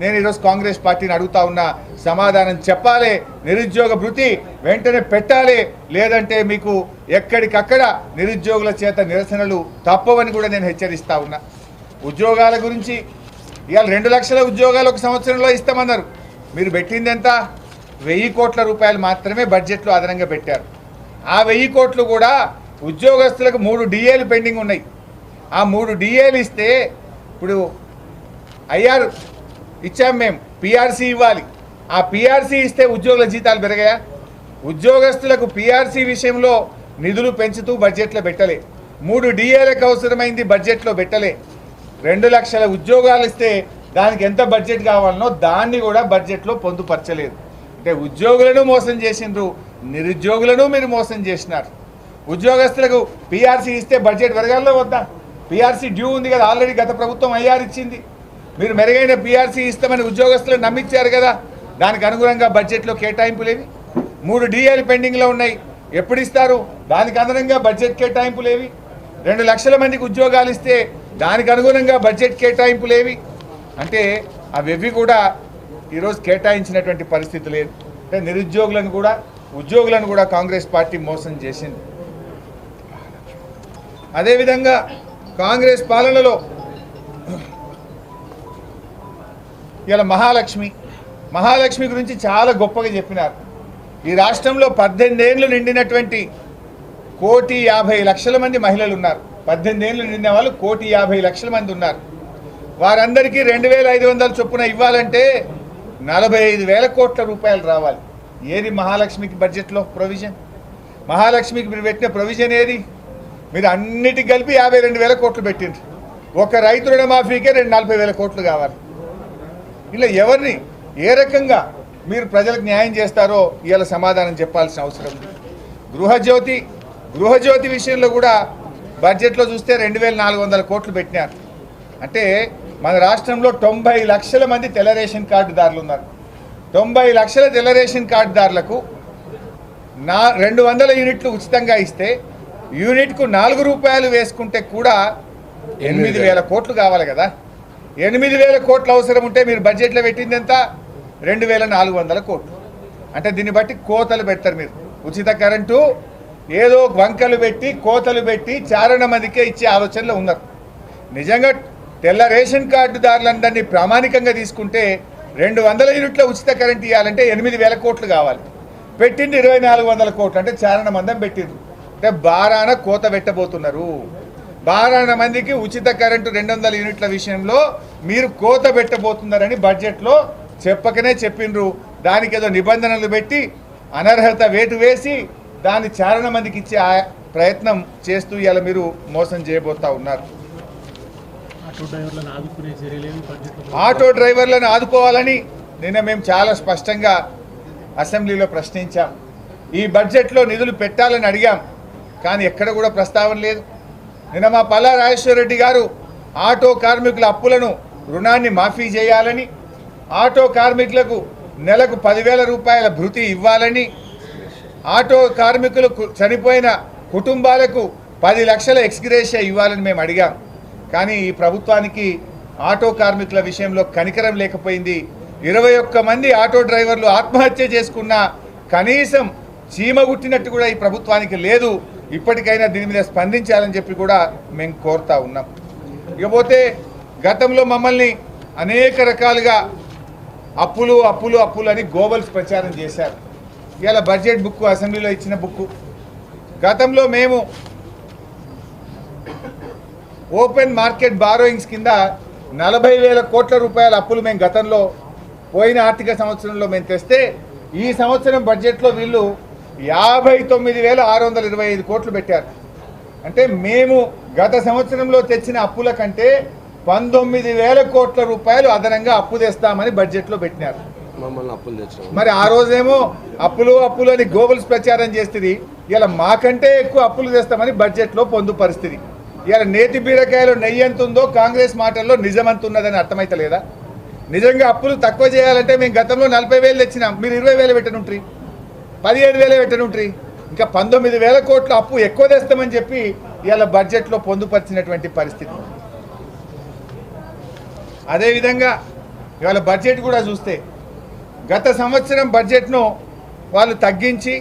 నేను ఈరోజు కాంగ్రెస్ పార్టీని అడుగుతా ఉన్నా, సమాధానం చెప్పాలి. నిరుద్యోగ భృతి వెంటనే పెట్టాలి, లేదంటే మీకు ఎక్కడికక్కడ నిరుద్యోగుల చేత నిరసనలు తప్పవని కూడా నేను హెచ్చరిస్తా ఉన్నా. ఉద్యోగాల గురించి ఇవాళ 2 లక్షల ఉద్యోగాలు ఒక సంవత్సరంలో ఇస్తామన్నారు. మీరు పెట్టింది ఎంత? 1000 కోట్ల రూపాయలు మాత్రమే బడ్జెట్లో అదనంగా పెట్టారు. ఆ 1000 కోట్లు కూడా ఉద్యోగస్తులకు 3 డిఏలు పెండింగ్ ఉన్నాయి. ఆ 3 డిఏలు ఇస్తే ఇప్పుడు ఐఆర్ ఇచ్చాం, మేము పిఆర్సీ ఇవ్వాలి. ఆ పిఆర్సీ ఇస్తే ఉద్యోగుల జీతాలు పెరిగాయా? ఉద్యోగస్తులకు పిఆర్సీ విషయంలో నిధులు పెంచుతూ బడ్జెట్లో పెట్టలే. 3 డిఏలకు అవసరమైంది బడ్జెట్లో పెట్టలే. 2 లక్షల ఉద్యోగాలు ఇస్తే దానికి ఎంత బడ్జెట్ కావాలనో దాన్ని కూడా బడ్జెట్లో పొందుపరచలేదు. అంటే ఉద్యోగులను మోసం చేసిండ్రు, నిరుద్యోగులను మీరు మోసం చేసినారు. ఉద్యోగస్తులకు పిఆర్సీ ఇస్తే బడ్జెట్ పెరగాలో వద్దా? పిఆర్సీ డ్యూ ఉంది కదా, ఆల్రెడీ గత ప్రభుత్వం ఐఆర్ ఇచ్చింది. మీరు మెరుగైన పిఆర్సీ ఇస్తామని ఉద్యోగస్తులను నమ్మించారు కదా, దానికి అనుగుణంగా బడ్జెట్లో కేటాయింపులేవి. 3 డిఏలు పెండింగ్లో ఉన్నాయి, ఎప్పుడు ఇస్తారు? దానికి అనుగుణంగా బడ్జెట్ కేటాయింపులేవి. 2 లక్షల మందికి ఉద్యోగాలు ఇస్తే దానికి అనుగుణంగా బడ్జెట్ కేటాయింపులేవి. అంటే అవి కూడా ఈరోజు కేటాయించినటువంటి పరిస్థితి లేదు. అంటే నిరుద్యోగులను కూడా ఉద్యోగులను కూడా కాంగ్రెస్ పార్టీ మోసం చేసింది. అదేవిధంగా కాంగ్రెస్ పాలనలో ఇలా మహాలక్ష్మి గురించి చాలా గొప్పగా చెప్పినారు. ఈ రాష్ట్రంలో 18 ఏళ్ళు నిండినటువంటి 1,50,00,000 మంది మహిళలు ఉన్నారు. 18 ఏళ్ళు నిండిన వాళ్ళు 1,50,00,000 మంది ఉన్నారు. వారందరికీ 2,500 చొప్పున ఇవ్వాలంటే 45,000 కోట్ల రూపాయలు రావాలి. ఏది మహాలక్ష్మికి బడ్జెట్లో ప్రొవిజన్? మహాలక్ష్మికి మీరు పెట్టిన ప్రొవిజన్ ఏది? మీరు అన్నిటికి కలిపి 52,000 కోట్లు పెట్టిండ్రు. ఒక రైతు రుణమాఫీకే 40,000 కోట్లు కావాలి. ఇలా ఎవరిని ఏ రకంగా మీరు ప్రజలకు న్యాయం చేస్తారో ఇవాళ సమాధానం చెప్పాల్సిన అవసరం ఉంది. గృహజ్యోతి విషయంలో కూడా బడ్జెట్లో చూస్తే 2,400 కోట్లు పెట్టినారు. అంటే మన రాష్ట్రంలో 90 లక్షల మంది తెల్ల రేషన్ కార్డుదారులు ఉన్నారు. 90 లక్షల తెల్ల రేషన్ కార్డుదారులకు 200 యూనిట్లు ఉచితంగా ఇస్తే యూనిట్కు 4 రూపాయలు వేసుకుంటే కూడా 8,000 కోట్లు కావాలి కదా. 8,000 కోట్లు అవసరం ఉంటే మీరు బడ్జెట్లో పెట్టింది ఎంత? 2,400 కోట్లు. అంటే దీన్ని బట్టి కోతలు పెడతారు మీరు. ఉచిత కరెంటు ఏదో వంకలు పెట్టి కోతలు పెట్టి చారణ మందికే ఇచ్చే ఆలోచనలో ఉన్నారు. నిజంగా తెల్ల రేషన్ కార్డుదారులందరినీ ప్రామాణికంగా తీసుకుంటే 200 యూనిట్ల ఉచిత కరెంట్ ఇవ్వాలంటే 8,000 కోట్లు కావాలి. పెట్టింది 2,400 కోట్లు. అంటే చారణ మందం పెట్టిండ్రు. అంటే బారాన కోత పెట్టబోతున్నారు. బారాన మందికి ఉచిత కరెంటు 200 యూనిట్ల విషయంలో మీరు కోత పెట్టబోతున్నారని బడ్జెట్లో చెప్పకనే చెప్పిండ్రు. దానికి ఏదో నిబంధనలు పెట్టి అనర్హత వేటు వేసి దాన్ని చారణ మందికి ఇచ్చే ప్రయత్నం చేస్తూ ఇలా మీరు మోసం చేయబోతా ఉన్నారు. ఆటో డ్రైవర్లను ఆదుకోవాలని నిన్న మేము చాలా స్పష్టంగా అసెంబ్లీలో ప్రశ్నించాం. ఈ బడ్జెట్లో నిధులు పెట్టాలని అడిగాం, కానీ ఎక్కడ కూడా ప్రస్తావన లేదు. నిన్న మా పల్లా రాజేశ్వర రెడ్డి గారు ఆటో కార్మికుల అప్పులను రుణాన్ని మాఫీ చేయాలని, ఆటో కార్మికులకు నెలకు 10,000 రూపాయల భృతి ఇవ్వాలని, ఆటో కార్మికులు చనిపోయిన కుటుంబాలకు 10 లక్షల ఎక్స్గ్రేషియా ఇవ్వాలని మేము అడిగాం. కానీ ఈ ప్రభుత్వానికి ఆటో కార్మికుల విషయంలో కనికరం లేకపోయింది. 21 మంది ఆటో డ్రైవర్లు ఆత్మహత్య చేసుకున్న కనీసం చీమగుట్టినట్టు కూడా ఈ ప్రభుత్వానికి లేదు. ఇప్పటికైనా దీని మీద స్పందించాలని చెప్పి కూడా మేము కోరుతా ఉన్నాం. ఇకపోతే గతంలో మమ్మల్ని అనేక రకాలుగా అప్పులు అప్పులు అప్పులు అని గోబల్స్ ప్రచారం చేశారు. ఇవాళ బడ్జెట్ బుక్ అసెంబ్లీలో ఇచ్చిన బుక్, గతంలో మేము ఓపెన్ మార్కెట్ బారోయింగ్స్ కింద 40,000 కోట్ల రూపాయల అప్పులు మేము గతంలో పోయిన ఆర్థిక సంవత్సరంలో మేము తెస్తే ఈ సంవత్సరం బడ్జెట్లో వీళ్ళు 59,625 కోట్లు పెట్టారు. అంటే మేము గత సంవత్సరంలో తెచ్చిన అప్పుల కంటే 19,000 కోట్ల రూపాయలు అదనంగా అప్పు తెస్తామని బడ్జెట్లో పెట్టినారు. మరి ఆ రోజేమో అప్పులు అప్పులు అని గోబల్స్ ప్రచారం చేస్తుంది. ఇలా మాకంటే ఎక్కువ అప్పులు తెస్తామని బడ్జెట్లో పొందు పరిస్థితి. ఇలా నేతి బీరకాయలో నెయ్యి ఎంత ఉందో కాంగ్రెస్ మాటల్లో నిజమంత ఉన్నదని అర్థమైతలేదా? నిజంగా అప్పులు తక్కువ చేయాలంటే మేము గతంలో 40,000 తెచ్చినాం, మీరు 20,000 పెట్టనుంట్రీ, 15,000 పెట్టనుంట్రీ, ఇంకా 19,000 కోట్ల అప్పు ఎక్కువ తెస్తామని చెప్పి ఇలా బడ్జెట్లో పొందుపరిచినటువంటి పరిస్థితి. అదేవిధంగా ఇవాళ బడ్జెట్ కూడా చూస్తే గత సంవత్సరం బడ్జెట్ను వాళ్ళు తగ్గించి